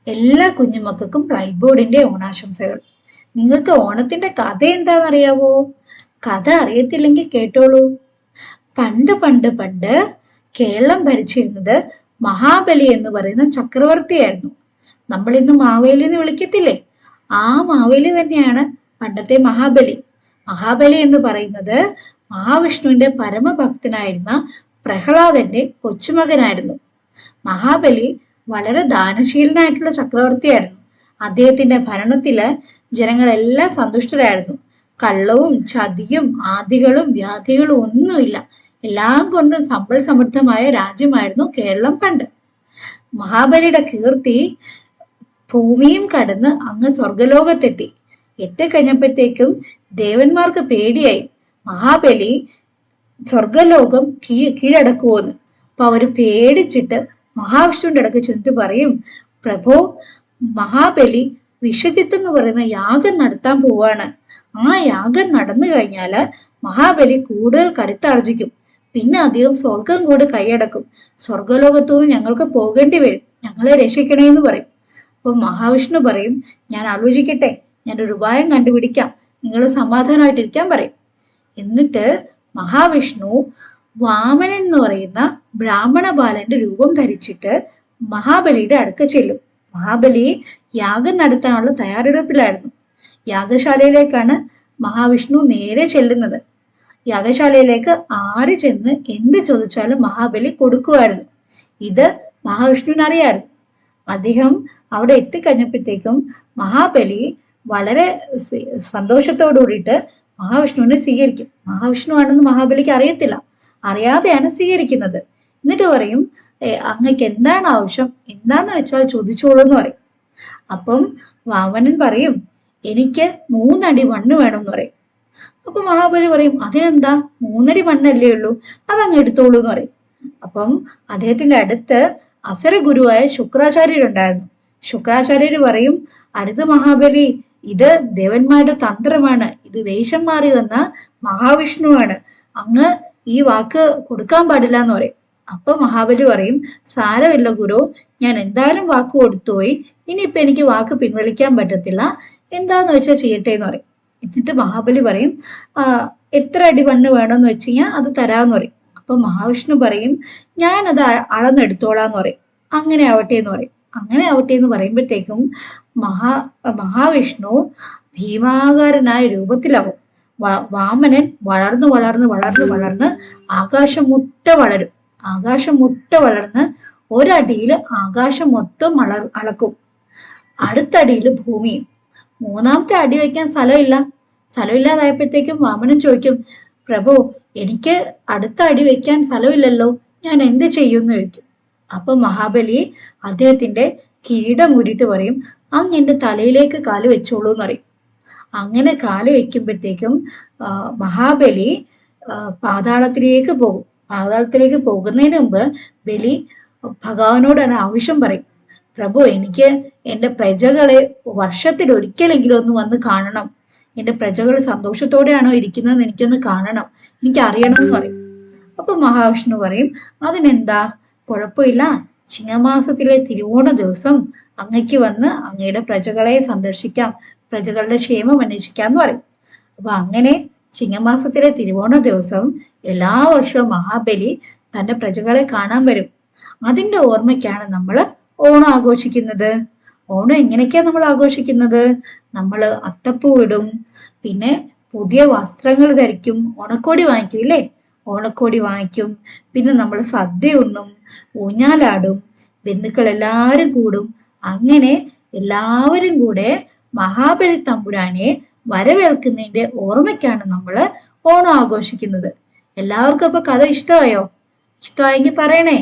എല്ലാ കുഞ്ഞുമക്കൾക്കും ബ്രൈറ്റ് ബോർഡിന്റെ ഓണാശംസകൾ. നിങ്ങൾക്ക് ഓണത്തിന്റെ കഥ എന്താണെന്നറിയാവോ? കഥ അറിയത്തില്ലെങ്കിൽ കേട്ടോളൂ. പണ്ട് പണ്ട് പണ്ട് കേരളം ഭരിച്ചിരുന്നത് മഹാബലി എന്ന് പറയുന്ന ചക്രവർത്തിയായിരുന്നു. നമ്മൾ ഇന്ന് മാവേലി എന്ന് വിളിക്കത്തില്ലേ? ആ മാവേലി തന്നെയാണ് പണ്ടത്തെ മഹാബലി. മഹാബലി എന്ന് പറയുന്നത് മഹാവിഷ്ണുവിന്റെ പരമഭക്തനായിരുന്ന പ്രഹ്ലാദന്റെ കൊച്ചുമകനായിരുന്നു. മഹാബലി വളരെ ദാനശീലനായിട്ടുള്ള ചക്രവർത്തിയായിരുന്നു. അദ്ദേഹത്തിന്റെ ഭരണത്തില് ജനങ്ങളെല്ലാം സന്തുഷ്ടരായിരുന്നു. കള്ളവും ചതിയും ആദികളും വ്യാധികളും ഒന്നുമില്ല. എല്ലാം കൊണ്ടും സമ്പൽ സമൃദ്ധമായ രാജ്യമായിരുന്നു കേരളം പണ്ട്. മഹാബലിയുടെ കീർത്തി ഭൂമിയും കടന്ന് അങ്ങ് സ്വർഗലോകത്തെത്തി. എത്തിക്കഴിഞ്ഞപ്പോഴത്തേക്കും ദേവന്മാർക്ക് പേടിയായി മഹാബലി സ്വർഗലോകം കീഴടക്കുവോന്ന്. അപ്പൊ അവര് പേടിച്ചിട്ട് മഹാവിഷ്ണുവിന്റെ അടുക്ക് ചെന്നിട്ട് പറയും, പ്രഭോ, മഹാബലി വിശ്വജിത്ത് എന്ന് പറയുന്ന യാഗം നടത്താൻ പോവാണ്. ആ യാഗം നടന്നു കഴിഞ്ഞാല് മഹാബലി കൂടുതൽ കരുത്താർജിക്കും. പിന്നെ അധികം സ്വർഗം കൂടി കൈയടക്കും. സ്വർഗലോകത്തുനിന്ന് ഞങ്ങൾക്ക് പോകേണ്ടി വരും. ഞങ്ങളെ രക്ഷിക്കണേ എന്ന് പറയും. അപ്പൊ മഹാവിഷ്ണു പറയും, ഞാൻ ആലോചിക്കട്ടെ, ഞാനൊരു ഉപായം കണ്ടുപിടിക്കാം, നിങ്ങൾ സമാധാനമായിട്ടിരിക്കാൻ പറയും. എന്നിട്ട് മഹാവിഷ്ണു വാമനൻ എന്ന് പറയുന്ന ബ്രാഹ്മണ ബാലന്റെ രൂപം ധരിച്ചിട്ട് മഹാബലിയുടെ അടുക്ക ചെല്ലും. മഹാബലി യാഗം നടത്താനുള്ള തയ്യാറെടുപ്പിലായിരുന്നു. യാഗശാലയിലേക്കാണ് മഹാവിഷ്ണു നേരെ ചെല്ലുന്നത്. യാഗശാലയിലേക്ക് ആര് ചെന്ന് എന്ത് ചോദിച്ചാലും മഹാബലി കൊടുക്കുമായിരുന്നു. ഇത് മഹാവിഷ്ണുവിന് അറിയാമായിരുന്നു. അദ്ദേഹം അവിടെ എത്തിക്കഴിഞ്ഞപ്പോഴത്തേക്കും മഹാബലി വളരെ സന്തോഷത്തോടു കൂടിയിട്ട് മഹാവിഷ്ണുവിനെ സ്വീകരിക്കും. മഹാവിഷ്ണു ആണെന്ന് മഹാബലിക്ക് അറിയത്തില്ല. അറിയാതെയാണ് സ്വീകരിക്കുന്നത്. എന്നിട്ട് പറയും, അങ്ങക്ക് എന്താണ് ആവശ്യം, എന്താന്ന് വെച്ചാൽ ചോദിച്ചോളൂ എന്ന് പറയും. അപ്പം വാമനൻ പറയും, എനിക്ക് 3 അടി മണ്ണ് വേണമെന്ന് പറയും. അപ്പൊ മഹാബലി പറയും, അതിനെന്താ, 3 അടി മണ്ണല്ലേ ഉള്ളൂ, അതങ്ങ് എടുത്തോളൂ എന്ന് പറയും. അപ്പം അദ്ദേഹത്തിന്റെ അടുത്ത് അസുര ഗുരുവായ ശുക്രാചാര്യരുണ്ടായിരുന്നു. ശുക്രാചാര്യര് പറയും, അടുത്ത മഹാബലി, ഇത് ദേവന്മാരുടെ തന്ത്രമാണ്, ഇത് വേഷം മാറി വന്ന മഹാവിഷ്ണുവാണ്, അങ്ങ് ഈ വാക്ക് കൊടുക്കാൻ പാടില്ല എന്ന് പറയും. അപ്പൊ മഹാബലി പറയും, സാരമില്ല ഗുരു, ഞാൻ എന്തായാലും വാക്ക് കൊടുത്തുപോയി, ഇനിയിപ്പൊ എനിക്ക് വാക്ക് പിൻവലിക്കാൻ പറ്റത്തില്ല, എന്താന്ന് വെച്ചാൽ ചെയ്യട്ടെ എന്ന് പറയും. എന്നിട്ട് മഹാബലി പറയും, എത്ര അടി മണ്ണ് വേണമെന്ന് വെച്ച് കഴിഞ്ഞാൽ അത് തരാമെന്ന് പറയും. അപ്പൊ മഹാവിഷ്ണു പറയും, ഞാനത് അളന്നെടുത്തോളാന്ന് പറയും. അങ്ങനെ ആവട്ടെ എന്ന് പറയും. അങ്ങനെ ആവട്ടെ എന്ന് പറയുമ്പോഴത്തേക്കും മഹാവിഷ്ണു ഭീമാകാരനായ രൂപത്തിലാവും. വാമനൻ വളർന്ന് വളർന്ന് വളർന്ന് വളർന്ന് ആകാശം മുട്ട വളരും. ആകാശം മുട്ട വളർന്ന് ഒരടിയില് ആകാശം മൊത്തം അളക്കും. അടുത്ത അടിയിൽ ഭൂമിയും. 3ാമത്തെ അടി വയ്ക്കാൻ സ്ഥലമില്ലാതായപ്പോഴത്തേക്കും വാമനൻ ചോദിക്കും, പ്രഭു, എനിക്ക് അടുത്ത അടി വെക്കാൻ സ്ഥലമില്ലല്ലോ, ഞാൻ എന്ത് ചെയ്യുമെന്ന് ചോദിക്കും. അപ്പൊ മഹാബലി അദ്ദേഹത്തിന്റെ കിരീടം ഊരിയിട്ട് പറയും, അങ്ങ് എന്റെ തലയിലേക്ക് കാല് വെച്ചോളൂ എന്ന് പറയും. അങ്ങനെ കാല് വെക്കുമ്പോഴത്തേക്കും മഹാബലി പാതാളത്തിലേക്ക് പോകും. പാതാളത്തിലേക്ക് പോകുന്നതിന് മുമ്പ് ബലി ഭഗവാനോടാണ് ആവശ്യം പറയും, പ്രഭു, എനിക്ക് എന്റെ പ്രജകളെ വർഷത്തിൽ ഒരിക്കലെങ്കിലും ഒന്ന് വന്ന് കാണണം. എന്റെ പ്രജകൾ സന്തോഷത്തോടെയാണോ ഇരിക്കുന്നത് എനിക്കൊന്ന് കാണണം, എനിക്ക് അറിയണം എന്ന് പറയും. അപ്പൊ മഹാവിഷ്ണു പറയും, അതിനെന്താ കുഴപ്പമില്ല, ചിങ്ങമാസത്തിലെ തിരുവോണ ദിവസം അങ്ങയ്ക്ക് വന്ന് അങ്ങയുടെ പ്രജകളെ സന്ദർശിക്കാം, പ്രജകളുടെ ക്ഷേമം അന്വേഷിക്കാന്ന് പറയും. അപ്പൊ അങ്ങനെ ചിങ്ങമാസത്തിലെ തിരുവോണ ദിവസം എല്ലാ വർഷവും മഹാബലി തന്റെ പ്രജകളെ കാണാൻ വരും. അതിന്റെ ഓർമ്മയ്ക്കാണ് നമ്മൾ ഓണം ആഘോഷിക്കുന്നത്. ഓണം എങ്ങനെയൊക്കെയാ നമ്മൾ ആഘോഷിക്കുന്നത്? നമ്മൾ അത്തപ്പൂ ഇടും, പിന്നെ പുതിയ വസ്ത്രങ്ങൾ ധരിക്കും, ഓണക്കോടി വാങ്ങിക്കും ഇല്ലേ? ഓണക്കോടി വാങ്ങിക്കും. പിന്നെ നമ്മൾ സദ്യ ഉണ്ണും, ഊഞ്ഞാലാടും, ബന്ധുക്കൾ എല്ലാവരും കൂടും. അങ്ങനെ എല്ലാവരും കൂടെ മഹാബലി തമ്പുരാനെ വരവേൽക്കുന്നതിന്റെ ഓർമ്മയ്ക്കാണ് നമ്മൾ ഓണം ആഘോഷിക്കുന്നത്. എല്ലാവർക്കും അപ്പൊ കഥ ഇഷ്ടമായോ? ഇഷ്ടമായെങ്കിൽ പറയണേ.